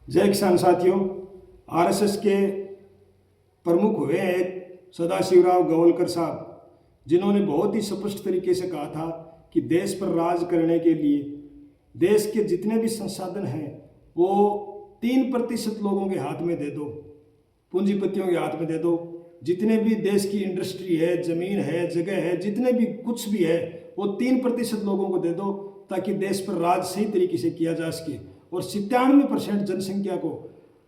जय किसान साथियों। आरएसएस के प्रमुख हुए एक सदाशिवराव गोवलकर साहब, जिन्होंने बहुत ही स्पष्ट तरीके से कहा था कि देश पर राज करने के लिए देश के जितने भी संसाधन हैं वो 3% लोगों के हाथ में दे दो, पूंजीपतियों के हाथ में दे दो। जितने भी देश की इंडस्ट्री है, जमीन है, जगह है, जितने भी कुछ भी है वो 3% लोगों को दे दो, ताकि देश पर राज सही तरीके से किया जा सके। और 97% जनसंख्या को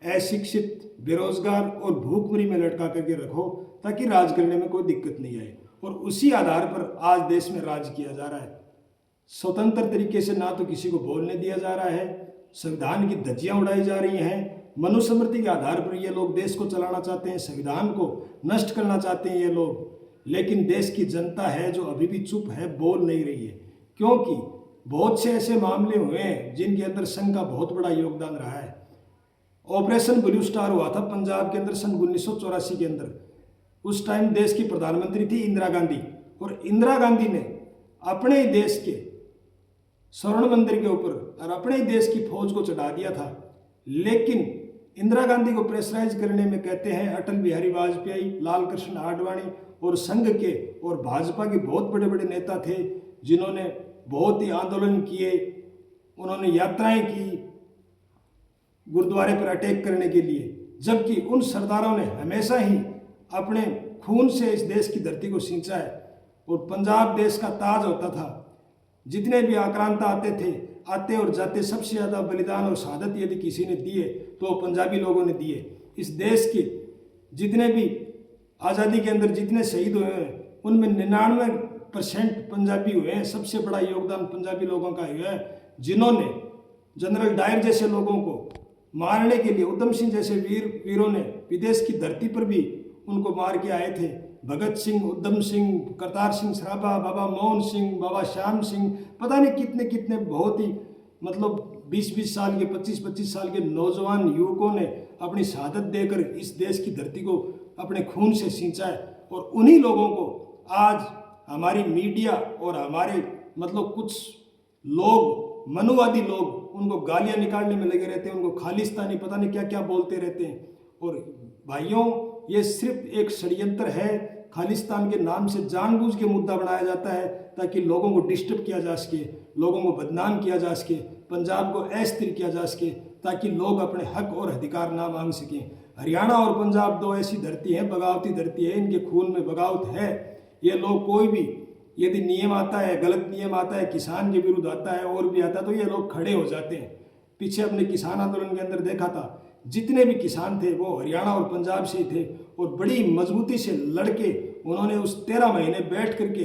अशिक्षित, बेरोजगार और भूखमरी में लटका करके रखो, ताकि राज करने में कोई दिक्कत नहीं आए। और उसी आधार पर आज देश में राज किया जा रहा है। स्वतंत्र तरीके से ना तो किसी को बोलने दिया जा रहा है, संविधान की धज्जियां उड़ाई जा रही हैं। मनुस्मृति के आधार पर ये लोग देश को चलाना चाहते हैं, संविधान को नष्ट करना चाहते हैं ये लोग। लेकिन देश की जनता है जो अभी भी चुप है, बोल नहीं रही है, क्योंकि बहुत से ऐसे मामले हुए हैं जिनके अंदर संघ का बहुत बड़ा योगदान रहा है। ऑपरेशन ब्लू स्टार हुआ था पंजाब के अंदर सन 1984 के अंदर। उस टाइम देश की प्रधानमंत्री थी इंदिरा गांधी, और इंदिरा गांधी ने अपने ही देश के स्वर्ण मंदिर के ऊपर और अपने ही देश की फौज को चढ़ा दिया था। लेकिन इंदिरा गांधी को प्रेशराइज करने में कहते हैं अटल बिहारी वाजपेयी, लाल कृष्ण आडवाणी और संघ के और भाजपा के बहुत बड़े बड़े नेता थे, जिन्होंने बहुत ही आंदोलन किए, उन्होंने यात्राएं की गुरुद्वारे पर अटैक करने के लिए। जबकि उन सरदारों ने हमेशा ही अपने खून से इस देश की धरती को सींचा है, और पंजाब देश का ताज होता था। जितने भी आक्रांता आते और जाते, सबसे ज़्यादा बलिदान और शहादत यदि किसी ने दिए तो पंजाबी लोगों ने दिए। इस देश के जितने भी आज़ादी के अंदर जितने शहीद हुए हैं उनमें 99% पंजाबी हुए हैं। सबसे बड़ा योगदान पंजाबी लोगों का हुआ है, जिन्होंने जनरल डायर जैसे लोगों को मारने के लिए, उधम सिंह जैसे वीरों ने विदेश की धरती पर भी उनको मार के आए थे। भगत सिंह, उधम सिंह, करतार सिंह सराभा, बाबा मोहन सिंह, बाबा श्याम सिंह, पता नहीं कितने कितने बहुत ही 20-20 साल के, 25-25 साल के नौजवान युवकों ने अपनी शहादत देकर इस देश की धरती को अपने खून से सींचा है। और उन्हीं लोगों को आज हमारी मीडिया और हमारे कुछ लोग, मनुवादी लोग, उनको गालियां निकालने में लगे रहते हैं, उनको खालिस्तानी पता नहीं क्या क्या बोलते रहते हैं। और भाइयों, ये सिर्फ एक षड्यंत्र है। खालिस्तान के नाम से जानबूझ के मुद्दा बनाया जाता है ताकि लोगों को डिस्टर्ब किया जा सके, लोगों को बदनाम किया जा सके, पंजाब को अस्थिर किया जा सके, ताकि लोग अपने हक और अधिकार ना मांग सकें। हरियाणा और पंजाब दो ऐसी धरती है, बगावती धरती है, इनके खून में बगावत है। ये लोग कोई भी यदि नियम आता है, गलत नियम आता है, किसान के विरुद्ध आता है और भी आता है, तो ये लोग खड़े हो जाते हैं। पीछे अपने किसान आंदोलन के अंदर देखा था, जितने भी किसान थे वो हरियाणा और पंजाब से ही थे, और बड़ी मजबूती से लड़के उन्होंने उस 13 महीने बैठ करके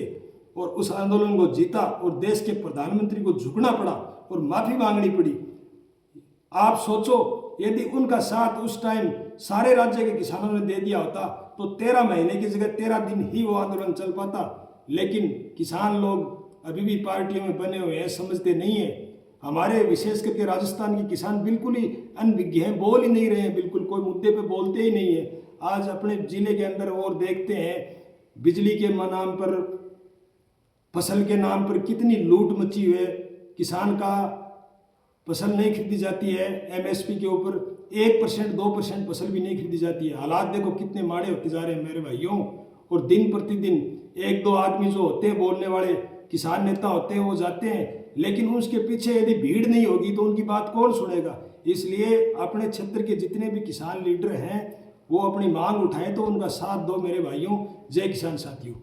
और उस आंदोलन को जीता, और देश के प्रधानमंत्री को झुकना पड़ा और माफ़ी मांगनी पड़ी। आप सोचो, यदि उनका साथ उस टाइम सारे राज्य के किसानों ने दे दिया होता तो 13 महीने की जगह 13 दिन ही वो आंदोलन चल पाता। लेकिन किसान लोग अभी भी पार्टियों में बने हुए हैं, समझते नहीं है। हमारे विशेष करके राजस्थान के किसान बिल्कुल ही अनभिज्ञ हैं, बोल ही नहीं रहे हैं, बिल्कुल कोई मुद्दे पे बोलते ही नहीं है। आज अपने जिले के अंदर और देखते हैं, बिजली के नाम पर, फसल के नाम पर कितनी लूट मची हुई है। किसान का फसल नहीं खरीदी जाती है, एमएसपी के ऊपर 1%, 2% फसल भी नहीं खरीदी जाती है। हालात देखो कितने माड़े होते जा रहे हैं मेरे भाइयों। और दिन प्रतिदिन 1-2 आदमी जो होते हैं बोलने वाले किसान नेता होते हैं, वो जाते हैं, लेकिन उसके पीछे यदि भीड़ नहीं होगी तो उनकी बात कौन सुनेगा। इसलिए अपने क्षेत्र के जितने भी किसान लीडर हैं वो अपनी मांग उठाएं तो उनका साथ दो मेरे भाइयों। जय किसान साथियों।